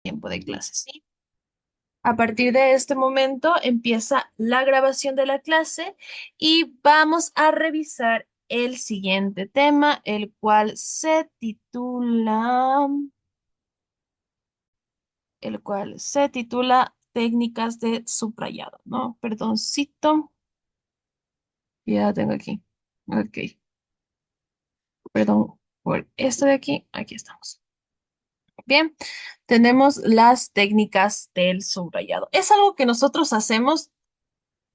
Tiempo de clases. ¿Sí? A partir de este momento empieza la grabación de la clase y vamos a revisar el siguiente tema, el cual se titula técnicas de subrayado, ¿no? Perdoncito, ya la tengo aquí. Ok, perdón por esto de aquí. Aquí estamos. Bien, tenemos las técnicas del subrayado. Es algo que nosotros hacemos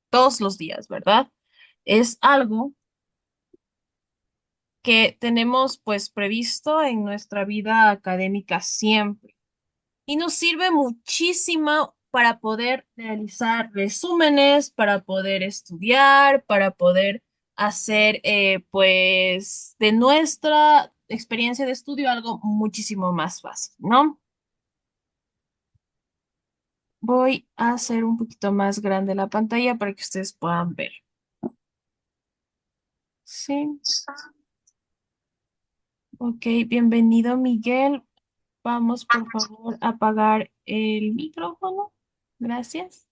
todos los días, ¿verdad? Es algo que tenemos pues previsto en nuestra vida académica siempre y nos sirve muchísimo para poder realizar resúmenes, para poder estudiar, para poder hacer pues de nuestra experiencia de estudio algo muchísimo más fácil, ¿no? Voy a hacer un poquito más grande la pantalla para que ustedes puedan ver. Sí, ok, bienvenido Miguel. Vamos por favor a apagar el micrófono. Gracias.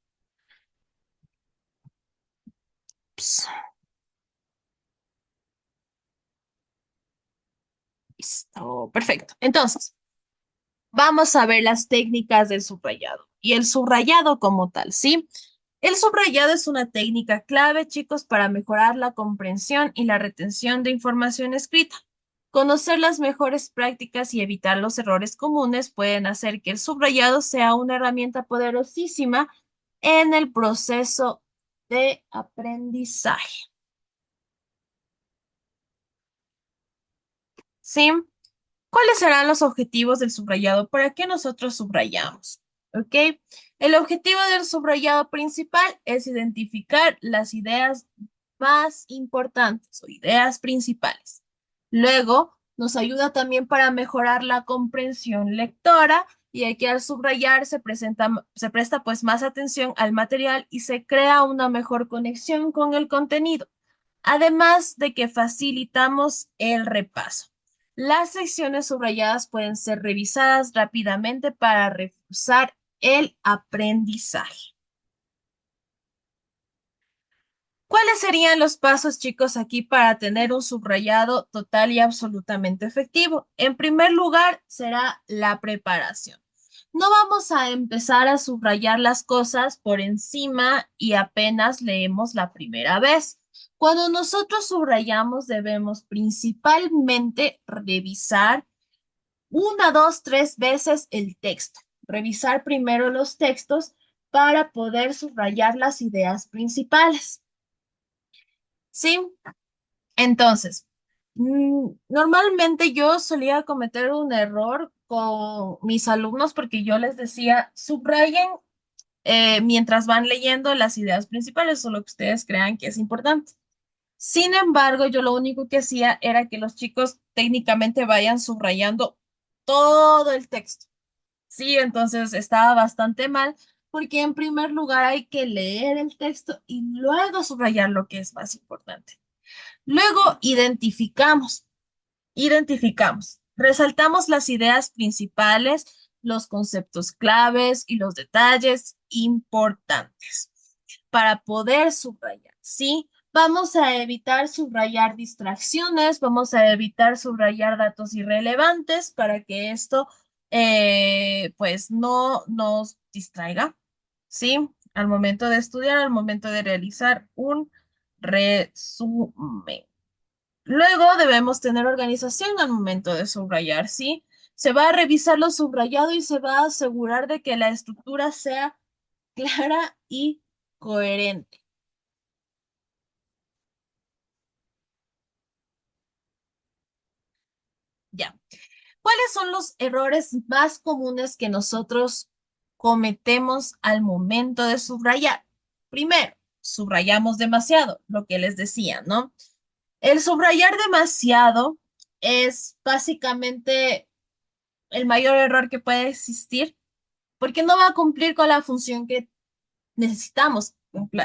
Ps, listo, perfecto. Entonces, vamos a ver las técnicas del subrayado y el subrayado como tal, ¿sí? El subrayado es una técnica clave, chicos, para mejorar la comprensión y la retención de información escrita. Conocer las mejores prácticas y evitar los errores comunes pueden hacer que el subrayado sea una herramienta poderosísima en el proceso de aprendizaje. ¿Sí? ¿Cuáles serán los objetivos del subrayado? ¿Para qué nosotros subrayamos? ¿Ok? El objetivo del subrayado principal es identificar las ideas más importantes o ideas principales. Luego, nos ayuda también para mejorar la comprensión lectora y aquí al subrayar se presta pues más atención al material y se crea una mejor conexión con el contenido, además de que facilitamos el repaso. Las secciones subrayadas pueden ser revisadas rápidamente para reforzar el aprendizaje. ¿Cuáles serían los pasos, chicos, aquí para tener un subrayado total y absolutamente efectivo? En primer lugar, será la preparación. No vamos a empezar a subrayar las cosas por encima y apenas leemos la primera vez. Cuando nosotros subrayamos, debemos principalmente revisar una, dos, tres veces el texto. Revisar primero los textos para poder subrayar las ideas principales. ¿Sí? Entonces, normalmente yo solía cometer un error con mis alumnos porque yo les decía, subrayen mientras van leyendo las ideas principales o lo que ustedes crean que es importante. Sin embargo, yo lo único que hacía era que los chicos técnicamente vayan subrayando todo el texto. Sí, entonces estaba bastante mal porque en primer lugar hay que leer el texto y luego subrayar lo que es más importante. Luego identificamos, resaltamos las ideas principales, los conceptos claves y los detalles importantes para poder subrayar, ¿sí? Vamos a evitar subrayar distracciones, vamos a evitar subrayar datos irrelevantes para que esto, pues, no nos distraiga, ¿sí? Al momento de estudiar, al momento de realizar un resumen. Luego debemos tener organización al momento de subrayar, ¿sí? Se va a revisar lo subrayado y se va a asegurar de que la estructura sea clara y coherente. Ya. ¿Cuáles son los errores más comunes que nosotros cometemos al momento de subrayar? Primero, subrayamos demasiado, lo que les decía, ¿no? El subrayar demasiado es básicamente el mayor error que puede existir porque no va a cumplir con la función que necesitamos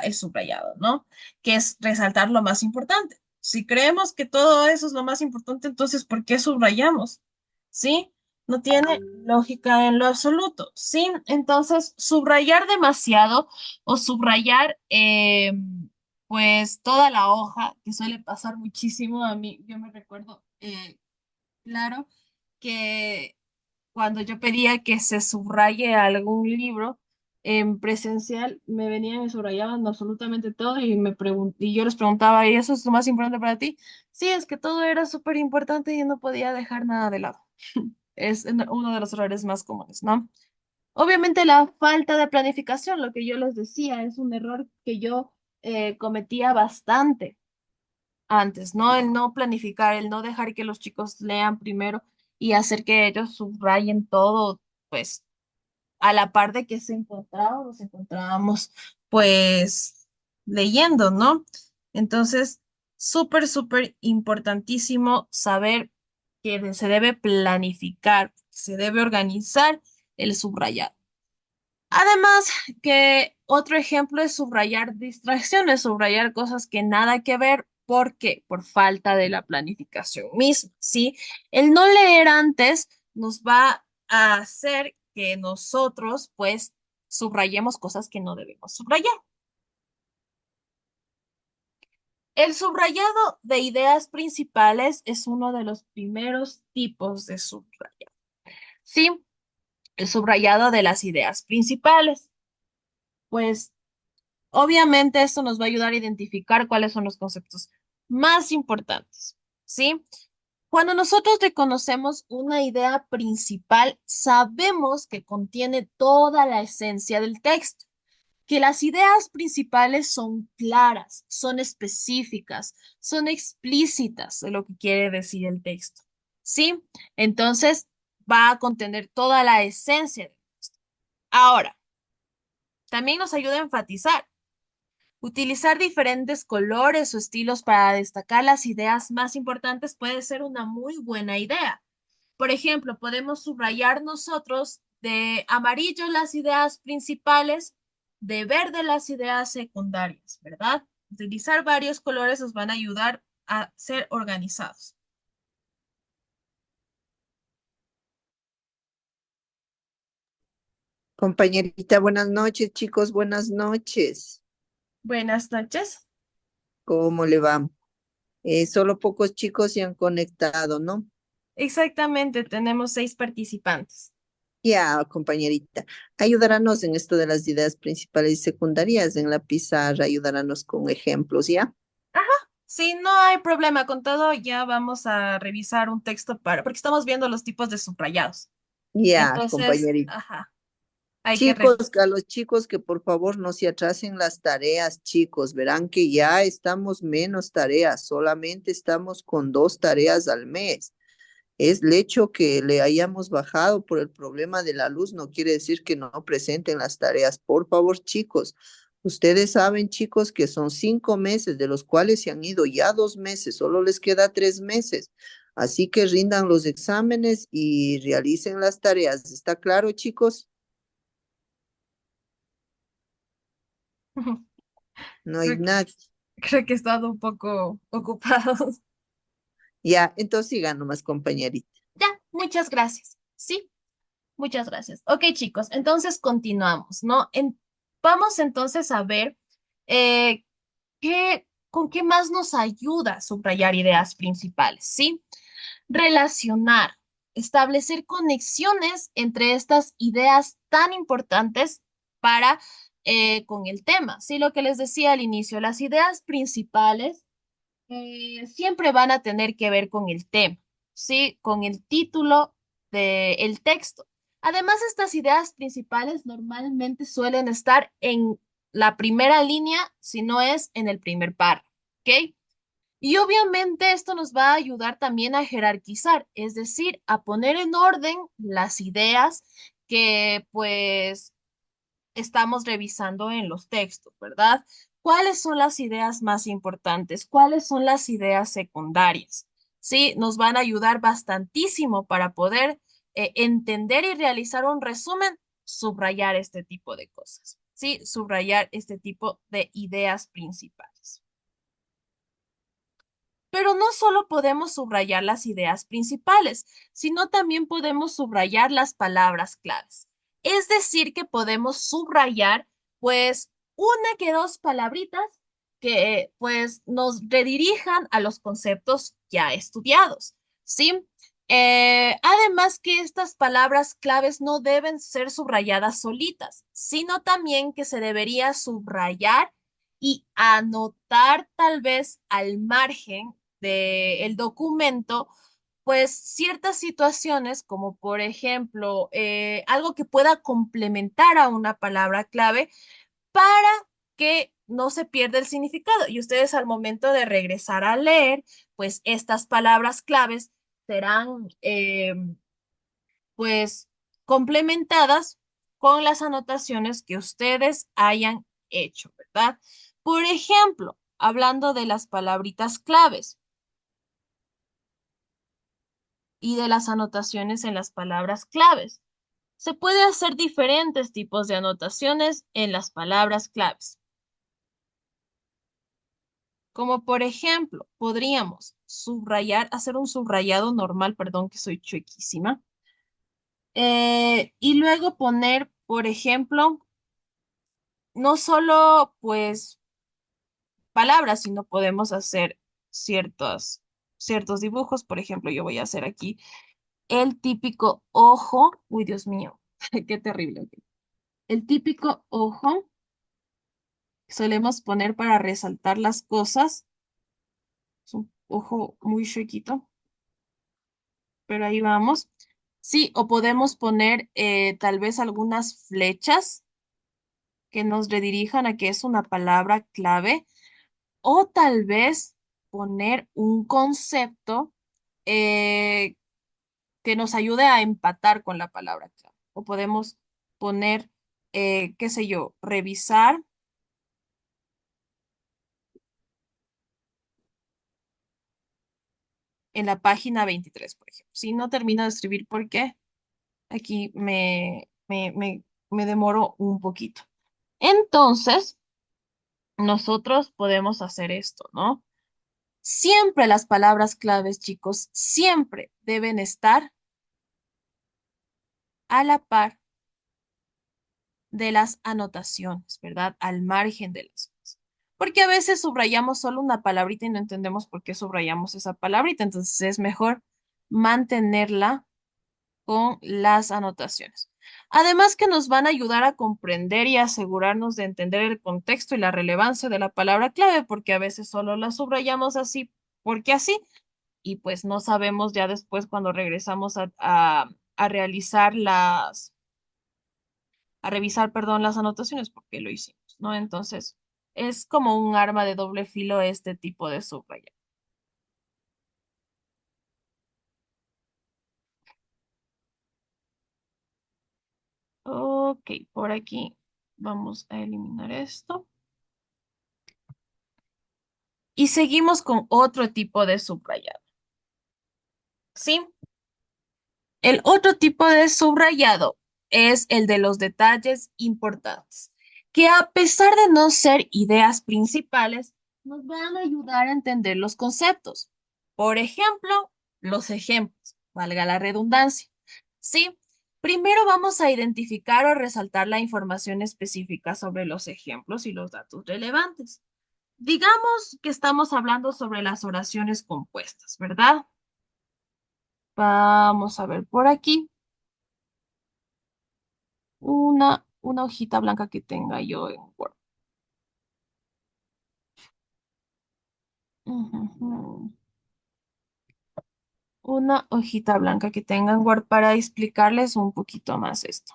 el subrayado, ¿no? Que es resaltar lo más importante. Si creemos que todo eso es lo más importante, entonces, ¿por qué subrayamos? ¿Sí? No tiene lógica en lo absoluto, ¿sí? Entonces, subrayar demasiado o subrayar, pues, toda la hoja, que suele pasar muchísimo a mí, yo me recuerdo, claro, que cuando yo pedía que se subraye algún libro en presencial, me venían y subrayaban absolutamente todo y yo les preguntaba, ¿y eso es lo más importante para ti? Sí, es que todo era súper importante y yo no podía dejar nada de lado. Es uno de los errores más comunes, ¿no? Obviamente la falta de planificación, lo que yo les decía, es un error que yo cometía bastante antes, ¿no? El no planificar, el no dejar que los chicos lean primero y hacer que ellos subrayen todo, pues a la par de que se encontraban, nos encontrábamos pues leyendo, ¿no? Entonces, súper importantísimo saber que se debe planificar, se debe organizar el subrayado. Además, que otro ejemplo es subrayar distracciones, subrayar cosas que nada que ver. ¿Por qué? Por falta de la planificación misma, ¿sí? El no leer antes nos va a hacer que nosotros, pues, subrayemos cosas que no debemos subrayar. El subrayado de ideas principales es uno de los primeros tipos de subrayado, ¿sí? El subrayado de las ideas principales. Pues obviamente esto nos va a ayudar a identificar cuáles son los conceptos más importantes, ¿sí? Cuando nosotros reconocemos una idea principal, sabemos que contiene toda la esencia del texto, que las ideas principales son claras, son específicas, son explícitas de lo que quiere decir el texto, ¿sí? Entonces va a contener toda la esencia. Ahora, también nos ayuda a enfatizar. Utilizar diferentes colores o estilos para destacar las ideas más importantes puede ser una muy buena idea. Por ejemplo, podemos subrayar nosotros de amarillo las ideas principales, de verde las ideas secundarias, ¿verdad? Utilizar varios colores nos van a ayudar a ser organizados. Compañerita, buenas noches, chicos, buenas noches. Buenas noches. ¿Cómo le va? Solo pocos chicos se han conectado, ¿no? Exactamente, tenemos 6 participantes. Ya, compañerita, ayudarnos en esto de las ideas principales y secundarias en la pizarra, ayudarnos con ejemplos, ¿ya? Sí, no hay problema con todo. Ya vamos a revisar un texto porque estamos viendo los tipos de subrayados. Ya, Entonces, compañerita. ajá, hay que revisar. Chicos, a los chicos que por favor no se atrasen las tareas, chicos, verán que ya estamos menos tareas, solamente estamos con 2 tareas al mes. Es el hecho que le hayamos bajado por el problema de la luz, no quiere decir que no presenten las tareas. Por favor, chicos, ustedes saben, chicos, que son 5 meses, de los cuales se han ido ya 2 meses, solo les queda 3 meses. Así que rindan los exámenes y realicen las tareas. ¿Está claro, chicos? No hay Creo que, nada. creo que he estado un poco ocupado. Ya, entonces sigan nomás, compañerita. Ya, muchas gracias. Sí, muchas gracias. Ok, chicos, entonces continuamos, ¿no? Vamos entonces a ver eh, con qué más nos ayuda a subrayar ideas principales, ¿sí? Relacionar, establecer conexiones entre estas ideas tan importantes para con el tema. Sí, lo que les decía al inicio, las ideas principales siempre van a tener que ver con el tema, sí, con el título del texto. Además, estas ideas principales normalmente suelen estar en la primera línea, si no es en el primer párrafo, ¿ok? Y obviamente esto nos va a ayudar también a jerarquizar, es decir, a poner en orden las ideas que pues estamos revisando en los textos, ¿verdad? ¿Cuáles son las ideas más importantes? ¿Cuáles son las ideas secundarias? Sí, nos van a ayudar bastantísimo para poder entender y realizar un resumen, subrayar este tipo de cosas, sí, subrayar este tipo de ideas principales. Pero no solo podemos subrayar las ideas principales, sino también podemos subrayar las palabras claves. Es decir, que podemos subrayar, pues, una que dos palabritas que, pues, nos redirijan a los conceptos ya estudiados, ¿sí? Además que estas palabras claves no deben ser subrayadas solitas, sino también que se debería subrayar y anotar tal vez al margen del documento, pues ciertas situaciones, como por ejemplo, algo que pueda complementar a una palabra clave para que no se pierda el significado. Y ustedes al momento de regresar a leer, pues estas palabras claves serán pues complementadas con las anotaciones que ustedes hayan hecho, ¿verdad? Por ejemplo, hablando de las palabritas claves y de las anotaciones en las palabras claves. Se puede hacer diferentes tipos de anotaciones en las palabras claves, como por ejemplo, podríamos subrayar, hacer un subrayado normal, perdón que soy chuequísima, y luego poner, por ejemplo, no solo pues palabras, sino podemos hacer ciertos dibujos. Por ejemplo, yo voy a hacer aquí el típico ojo. Uy, Dios mío, qué terrible. Ok. El típico ojo que solemos poner para resaltar las cosas. Es un ojo muy chiquito, pero ahí vamos. Sí, o podemos poner tal vez algunas flechas que nos redirijan a que es una palabra clave, o tal vez poner un concepto eh, que nos ayude a empatar con la palabra clave. O podemos poner, qué sé yo, revisar en la página 23, por ejemplo. Si no termino de escribir, ¿por qué? Aquí me demoro un poquito. Entonces, nosotros podemos hacer esto, ¿no? Siempre las palabras claves, chicos, siempre deben estar a la par de las anotaciones, ¿verdad? Al margen de las cosas. Porque a veces subrayamos solo una palabrita y no entendemos por qué subrayamos esa palabrita. Entonces es mejor mantenerla con las anotaciones. Además que nos van a ayudar a comprender y asegurarnos de entender el contexto y la relevancia de la palabra clave, porque a veces solo la subrayamos así, porque así, y pues no sabemos ya después cuando regresamos a realizar a revisar, perdón, las anotaciones, porque lo hicimos, ¿no? Entonces, es como un arma de doble filo este tipo de subrayado. Ok, por aquí vamos a eliminar esto. Y seguimos con otro tipo de subrayado, ¿sí? El otro tipo de subrayado es el de los detalles importantes, que a pesar de no ser ideas principales, nos van a ayudar a entender los conceptos. Por ejemplo, los ejemplos, valga la redundancia. ¿Sí? Primero vamos a identificar o resaltar la información específica sobre los ejemplos y los datos relevantes. Digamos que estamos hablando sobre las oraciones compuestas, ¿verdad? Vamos a ver por aquí una hojita blanca que tenga yo en Word. Ujujú. Una hojita blanca que tenga en Word para explicarles un poquito más esto.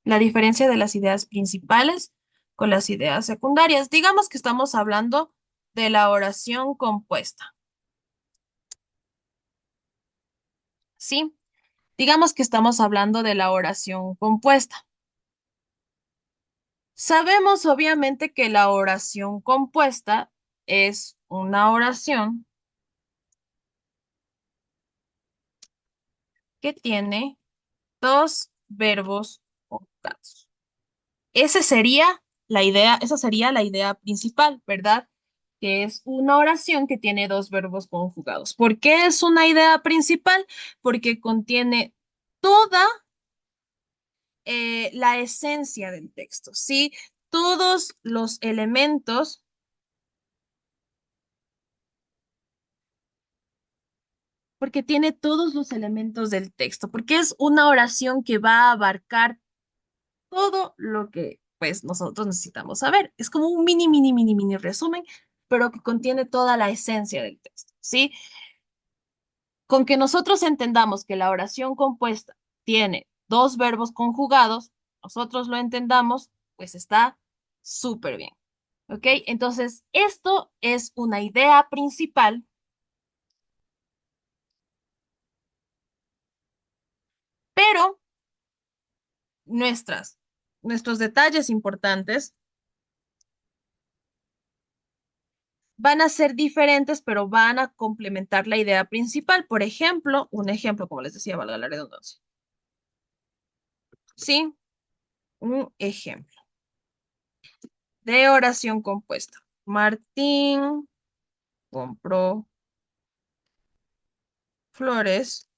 La diferencia de las ideas principales con las ideas secundarias. Digamos que estamos hablando de la oración compuesta, ¿sí? Digamos que estamos hablando de la oración compuesta. Sabemos obviamente que la oración compuesta es una oración que tiene dos verbos conjugados. Ese sería la idea, esa sería la idea principal, ¿verdad? Que es una oración que tiene dos verbos conjugados. ¿Por qué es una idea principal? Porque contiene toda la esencia del texto, ¿sí? Todos los elementos, porque tiene todos los elementos del texto, porque es una oración que va a abarcar todo lo que pues nosotros necesitamos saber. Es como un mini resumen, pero que contiene toda la esencia del texto, ¿sí? Con que nosotros entendamos que la oración compuesta tiene dos verbos conjugados, nosotros lo entendamos, pues está súper bien. ¿Ok? Entonces, esto es una idea principal, pero nuestros detalles importantes van a ser diferentes, pero van a complementar la idea principal. Por ejemplo, un ejemplo, como les decía, valga la redundancia. ¿Sí? Un ejemplo de oración compuesta. Martín compró flores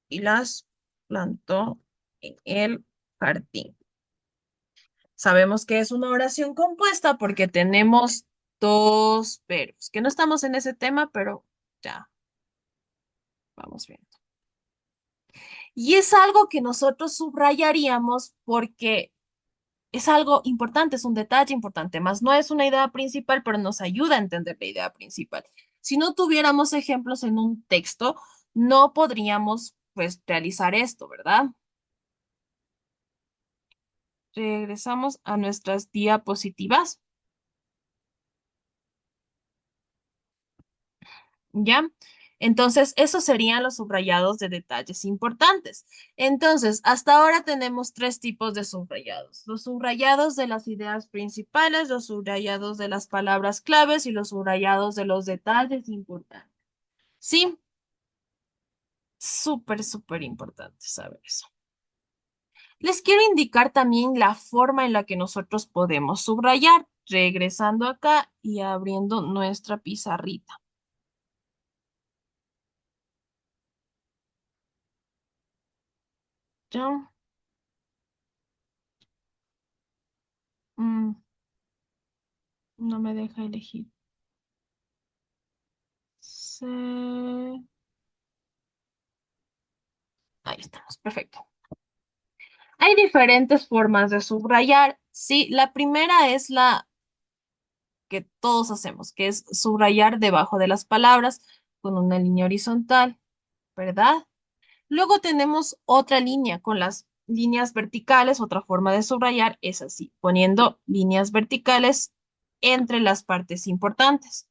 y las plantó en el jardín. Sabemos que es una oración compuesta porque tenemos dos verbos, que no estamos en ese tema, pero ya vamos viendo. Y es algo que nosotros subrayaríamos porque es algo importante, es un detalle importante, más no es una idea principal, pero nos ayuda a entender la idea principal. Si no tuviéramos ejemplos en un texto, no podríamos, pues, realizar esto, ¿verdad? Regresamos a nuestras diapositivas, ¿ya? Entonces, esos serían los subrayados de detalles importantes. Entonces, hasta ahora tenemos tres tipos de subrayados. Los subrayados de las ideas principales, los subrayados de las palabras claves y los subrayados de los detalles importantes. Sí, súper importante saber eso. Les quiero indicar también la forma en la que nosotros podemos subrayar, regresando acá y abriendo nuestra pizarrita. ¿Ya? Mm, no me deja elegir. Ahí estamos, perfecto. Hay diferentes formas de subrayar. Sí, la primera es la que todos hacemos, que es subrayar debajo de las palabras con una línea horizontal, ¿verdad? Luego tenemos otra línea con las líneas verticales. Otra forma de subrayar es así, poniendo líneas verticales entre las partes importantes.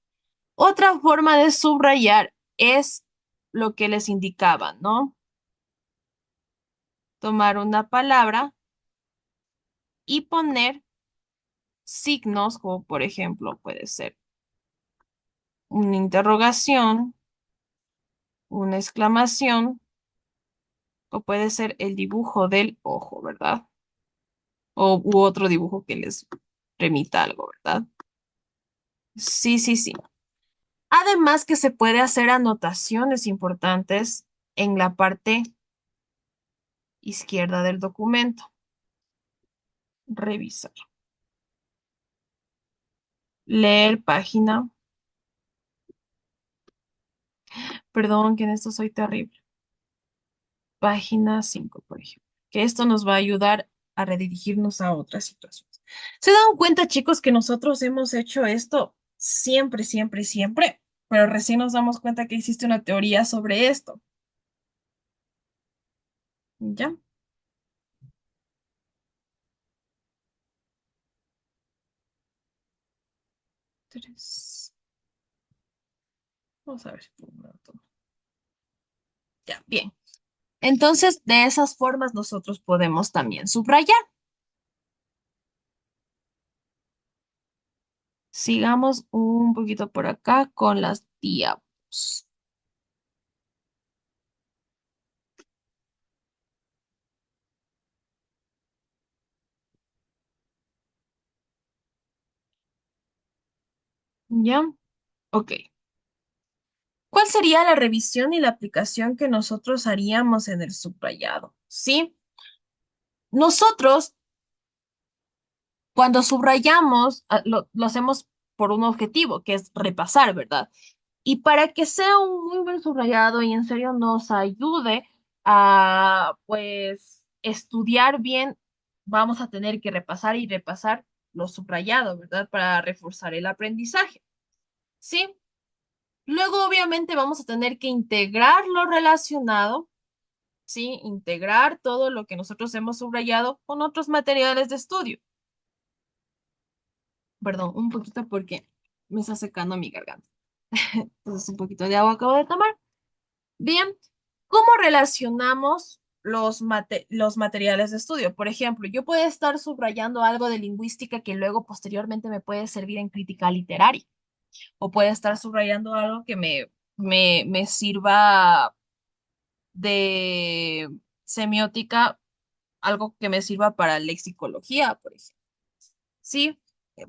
Otra forma de subrayar es lo que les indicaba, ¿no? Tomar una palabra y poner signos, como por ejemplo puede ser una interrogación, una exclamación, o puede ser el dibujo del ojo, ¿verdad? O u otro dibujo que les remita algo, ¿verdad? Sí. Además que se puede hacer anotaciones importantes en la parte izquierda del documento. Revisar. Leer página. Perdón, que en esto soy terrible. Página 5, por ejemplo. Que esto nos va a ayudar a redirigirnos a otras situaciones. ¿Se dan cuenta, chicos, que nosotros hemos hecho esto siempre? Pero recién nos damos cuenta que existe una teoría sobre esto. ¿Ya? Tres. Vamos a ver si puedo ver todo. Ya, bien. Entonces, de esas formas nosotros podemos también subrayar. Sigamos un poquito por acá con las diapos. ¿Ya? Ok. ¿Cuál sería la revisión y la aplicación que nosotros haríamos en el subrayado? ¿Sí? Nosotros, cuando subrayamos, lo hacemos por un objetivo, que es repasar, ¿verdad? Y para que sea un muy buen subrayado y en serio nos ayude a, pues, estudiar bien, vamos a tener que repasar y repasar lo subrayado, ¿verdad? Para reforzar el aprendizaje. ¿Sí? Luego, obviamente, vamos a tener que integrar lo relacionado, ¿sí? Integrar todo lo que nosotros hemos subrayado con otros materiales de estudio. Perdón, un poquito porque me está secando mi garganta. Entonces, un poquito de agua acabo de tomar. Bien, ¿cómo relacionamos los materiales de estudio? Por ejemplo, yo puedo estar subrayando algo de lingüística que luego posteriormente me puede servir en crítica literaria, o puede estar subrayando algo que me sirva de semiótica, algo que me sirva para lexicología, por ejemplo. Sí,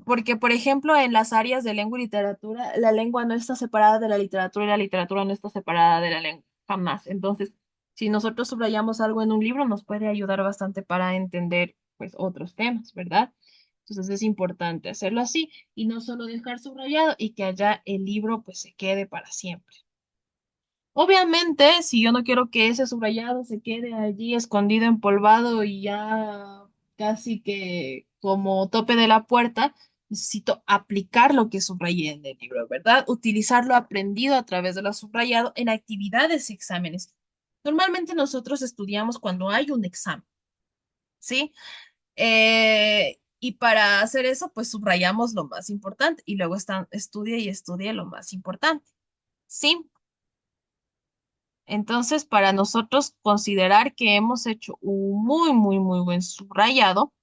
porque por ejemplo en las áreas de lengua y literatura, la lengua no está separada de la literatura y la literatura no está separada de la lengua, jamás. Entonces, si nosotros subrayamos algo en un libro, nos puede ayudar bastante para entender pues otros temas, ¿verdad? Entonces es importante hacerlo así y no solo dejar subrayado y que allá el libro pues se quede para siempre. Obviamente, si yo no quiero que ese subrayado se quede allí escondido, empolvado y ya casi que como tope de la puerta, necesito aplicar lo que subrayé en el libro, ¿verdad? Utilizar lo aprendido a través de lo subrayado en actividades y exámenes. Normalmente nosotros estudiamos cuando hay un examen, ¿sí? Y para hacer eso, pues subrayamos lo más importante y luego estudia y estudia lo más importante, ¿sí? Entonces, para nosotros considerar que hemos hecho un muy, muy, muy buen subrayado,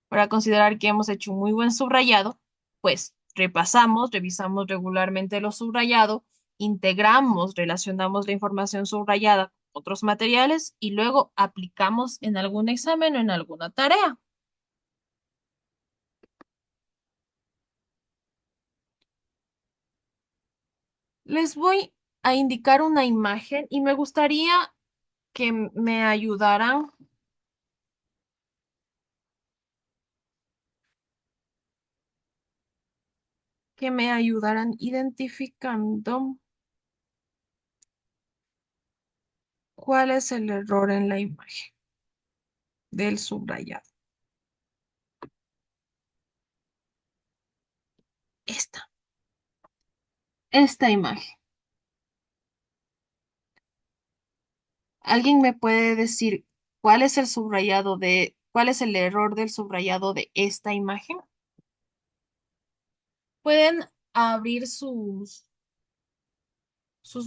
para considerar que hemos hecho un muy buen subrayado, pues repasamos, revisamos regularmente lo subrayado, integramos, relacionamos la información subrayada con otros materiales y luego aplicamos en algún examen o en alguna tarea. Les voy a indicar una imagen y me gustaría que me ayudaran, que me ayudaran identificando. ¿Cuál es el error en la imagen del subrayado? Esta, esta imagen. ¿Alguien me puede decir cuál es el error del subrayado de esta imagen? Pueden abrir sus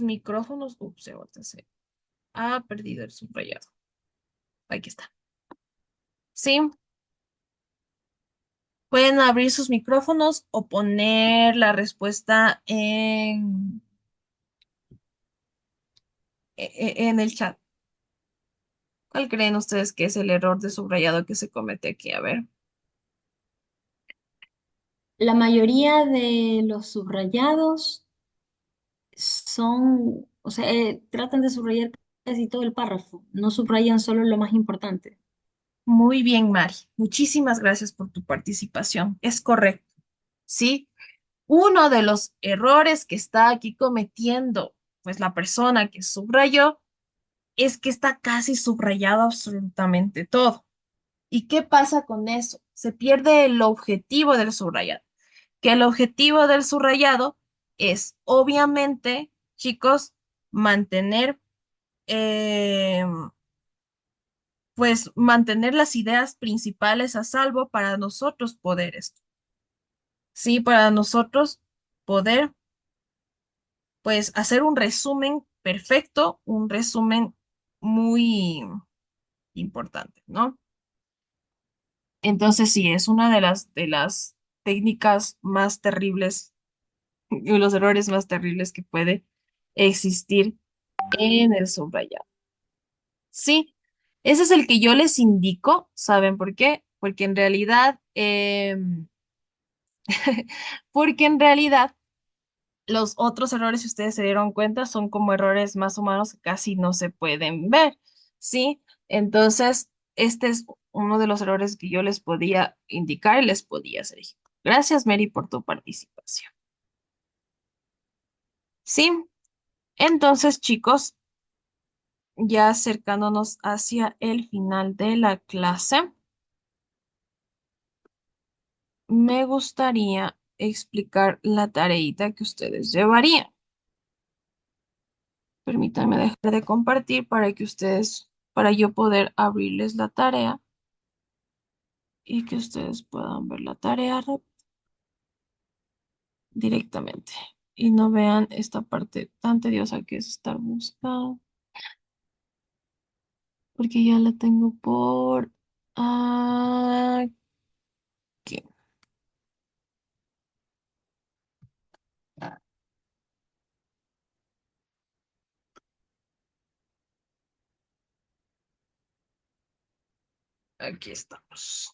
micrófonos. Ups, se ha perdido el subrayado. Aquí está. Sí, pueden abrir sus micrófonos o poner la respuesta en el chat. ¿Cuál creen ustedes que es el error de subrayado que se comete aquí? A ver. La mayoría de los subrayados son, o sea, tratan de subrayar casi todo el párrafo, no subrayan solo lo más importante. Muy bien, Mari. Muchísimas gracias por tu participación. Es correcto. Sí, uno de los errores que está aquí cometiendo, pues la persona que subrayó, es que está casi subrayado absolutamente todo. ¿Y qué pasa con eso? Se pierde el objetivo del subrayado. Que el objetivo del subrayado es, obviamente, chicos, mantener eh, pues mantener las ideas principales a salvo para nosotros poder esto. Sí, para nosotros poder pues hacer un resumen perfecto, un resumen muy importante, ¿no? Entonces sí, es una de las técnicas más terribles y los errores más terribles que puede existir en el subrayado. Sí, ese es el que yo les indico, ¿saben por qué? Porque en realidad porque en realidad los otros errores, si ustedes se dieron cuenta, son como errores más humanos que casi no se pueden ver, ¿sí? Entonces, este es uno de los errores que yo les podía indicar y les podía hacer. Gracias, Mary, por tu participación. Sí, entonces, chicos, ya acercándonos hacia el final de la clase, me gustaría explicar la tareita que ustedes llevarían. Permítanme dejar de compartir para que ustedes, para yo poder abrirles la tarea y que ustedes puedan ver la tarea directamente y no vean esta parte tan tediosa que es estar buscando, porque ya la tengo por aquí. Aquí estamos.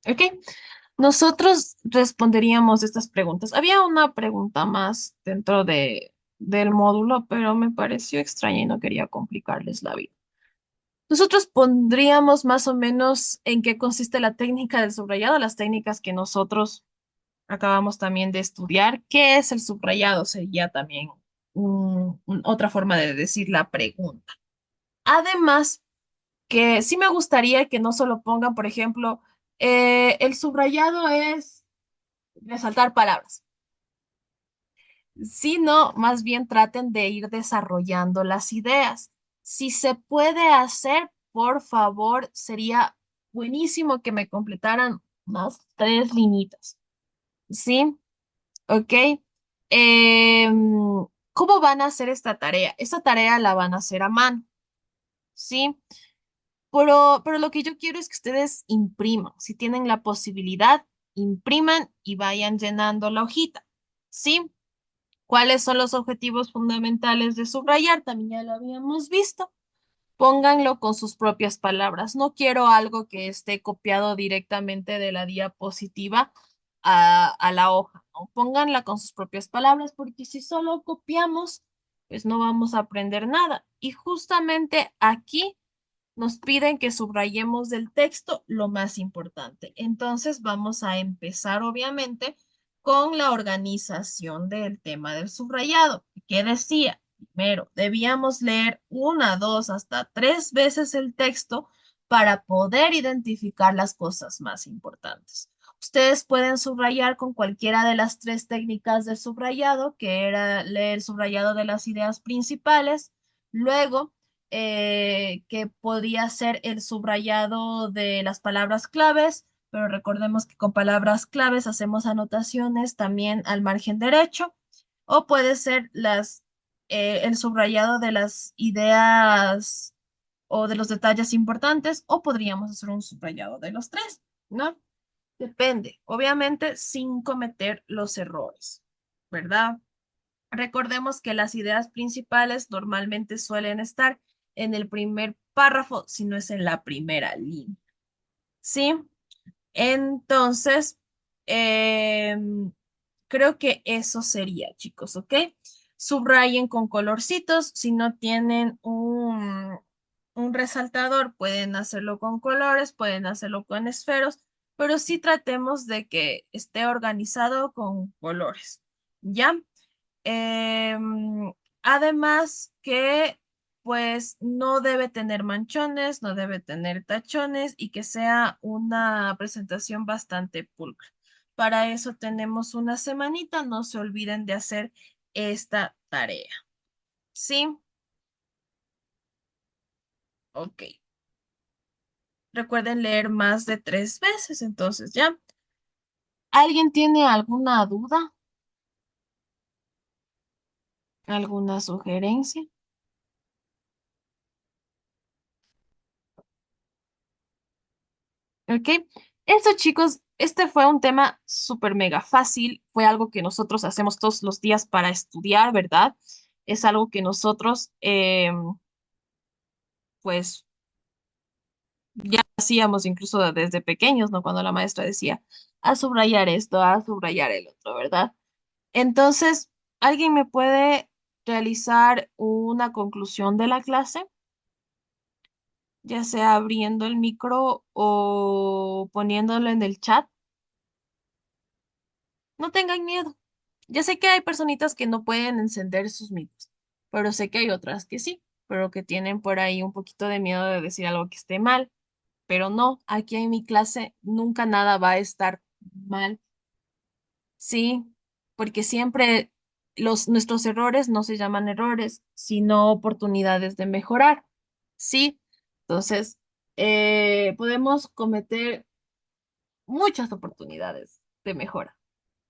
Ok, nosotros responderíamos estas preguntas. Había una pregunta más dentro del módulo, pero me pareció extraña y no quería complicarles la vida. Nosotros pondríamos más o menos en qué consiste la técnica del subrayado, las técnicas que nosotros acabamos también de estudiar. ¿Qué es el subrayado? Sería también otra forma de decir la pregunta. Además, que sí me gustaría que no solo pongan, por ejemplo, el subrayado es resaltar palabras, sino más bien traten de ir desarrollando las ideas. Si se puede hacer, por favor, sería buenísimo que me completaran más tres linitas. ¿Sí? ¿Ok? ¿Cómo van a hacer esta tarea? Esta tarea la van a hacer a mano. ¿Sí? Pero lo que yo quiero es que ustedes impriman. Si tienen la posibilidad, impriman y vayan llenando la hojita. ¿Sí? ¿Cuáles son los objetivos fundamentales de subrayar? También ya lo habíamos visto. Pónganlo con sus propias palabras. No quiero algo que esté copiado directamente de la diapositiva a la hoja, ¿no? Pónganla con sus propias palabras, porque si solo copiamos, pues no vamos a aprender nada. Y justamente aquí nos piden que subrayemos del texto lo más importante. Entonces vamos a empezar, obviamente, con la organización del tema del subrayado. ¿Qué decía? Primero, debíamos leer una, dos, hasta tres veces el texto para poder identificar las cosas más importantes. Ustedes pueden subrayar con cualquiera de las tres técnicas de subrayado, que era leer el subrayado de las ideas principales, luego que podría ser el subrayado de las palabras claves, pero recordemos que con palabras claves hacemos anotaciones también al margen derecho, o puede ser el subrayado de las ideas o de los detalles importantes, o podríamos hacer un subrayado de los tres, ¿no? Depende, obviamente sin cometer los errores, ¿verdad? Recordemos que las ideas principales normalmente suelen estar en el primer párrafo, si no es en la primera línea. ¿Sí? Entonces, em, creo que eso sería, chicos, ¿ok? Subrayen con colorcitos. Si no tienen un resaltador, pueden hacerlo con colores, pueden hacerlo con esferos, pero sí tratemos de que esté organizado con colores, ¿ya? Además que pues no debe tener manchones, no debe tener tachones y que sea una presentación bastante pulcra. Para eso tenemos una semanita, no se olviden de hacer esta tarea. ¿Sí? Ok. Recuerden leer más de tres veces, entonces ya. ¿Alguien tiene alguna duda? ¿Alguna sugerencia? ¿Ok? Eso, chicos, este fue un tema súper mega fácil. Fue algo que nosotros hacemos todos los días para estudiar, ¿verdad? es algo que nosotros, pues, ya hacíamos incluso desde pequeños, ¿no? Cuando la maestra decía, a subrayar esto, a subrayar el otro, ¿verdad? Entonces, ¿alguien me puede realizar una conclusión de la clase? Ya sea abriendo el micro o poniéndolo en el chat. No tengan miedo. Ya sé que hay personitas que no pueden encender sus micros, pero sé que hay otras que sí, pero que tienen por ahí un poquito de miedo de decir algo que esté mal. Pero no, aquí en mi clase nunca nada va a estar mal. Sí, porque siempre nuestros errores no se llaman errores, sino oportunidades de mejorar. Sí, entonces podemos cometer muchas oportunidades de mejora,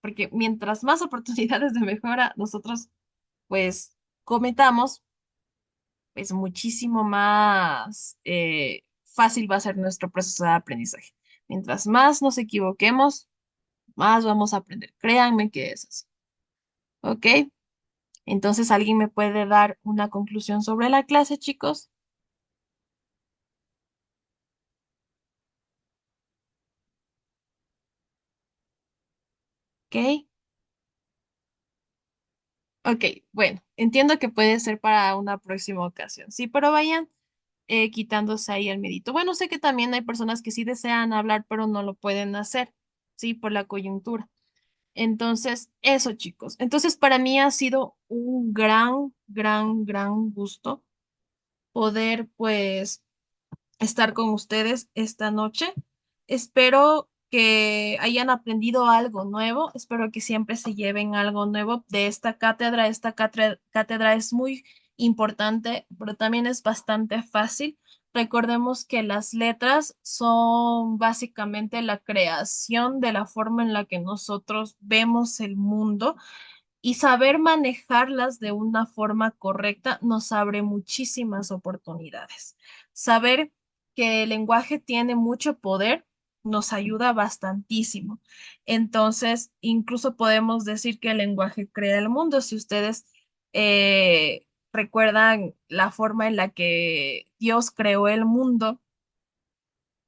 porque mientras más oportunidades de mejora nosotros pues cometamos, pues muchísimo más fácil va a ser nuestro proceso de aprendizaje. Mientras más nos equivoquemos, más vamos a aprender. Créanme que es así. ¿Ok? Entonces, ¿alguien me puede dar una conclusión sobre la clase, chicos? ¿Ok? Ok, bueno, entiendo que puede ser para una próxima ocasión, sí, pero vayan quitándose ahí el medito. Bueno, sé que también hay personas que sí desean hablar, pero no lo pueden hacer, sí, por la coyuntura. Entonces, eso, chicos. Entonces, para mí ha sido un gran gusto poder, pues, estar con ustedes esta noche. Espero que hayan aprendido algo nuevo. Espero que siempre se lleven algo nuevo de esta cátedra. Esta cátedra es muy importante, pero también es bastante fácil. Recordemos que las letras son básicamente la creación de la forma en la que nosotros vemos el mundo y saber manejarlas de una forma correcta nos abre muchísimas oportunidades. Saber que el lenguaje tiene mucho poder nos ayuda bastantísimo. Entonces, incluso podemos decir que el lenguaje crea el mundo. Si ustedes recuerdan la forma en la que Dios creó el mundo,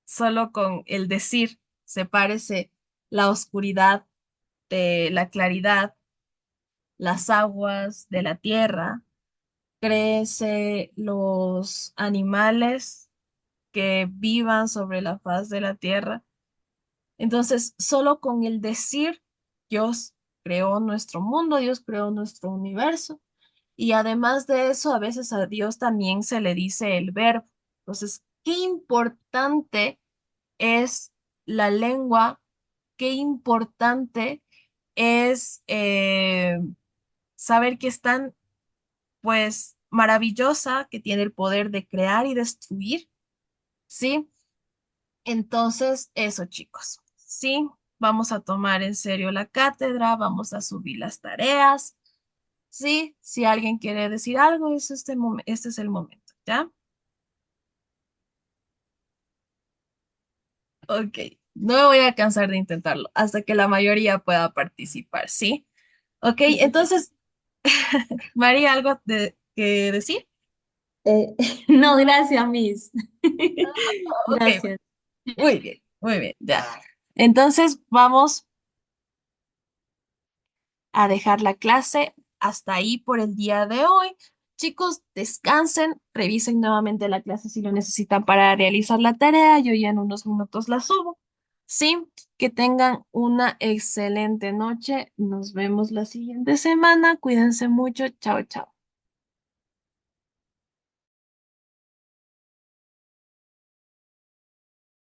solo con el decir se parece la oscuridad de la claridad, las aguas de la tierra, crece los animales que vivan sobre la faz de la tierra. Entonces, solo con el decir, Dios creó nuestro mundo, Dios creó nuestro universo. Y además de eso, a veces a Dios también se le dice el verbo. Entonces, qué importante es la lengua, qué importante es saber que están pues maravillosa que tiene el poder de crear y destruir, ¿sí? Entonces, eso, chicos, ¿sí? Vamos a tomar en serio la cátedra, vamos a subir las tareas, ¿sí? Si alguien quiere decir algo, este es el momento, ¿ya? Ok, no me voy a cansar de intentarlo hasta que la mayoría pueda participar, ¿sí? Ok, entonces, María, que decir? No, gracias, Miss. Ok, Gracias. muy bien, ya. Entonces, vamos a dejar la clase hasta ahí por el día de hoy. Chicos, descansen, revisen nuevamente la clase si lo necesitan para realizar la tarea. Yo ya en unos minutos la subo. Sí, que tengan una excelente noche. Nos vemos la siguiente semana. Cuídense mucho. Chao, chao.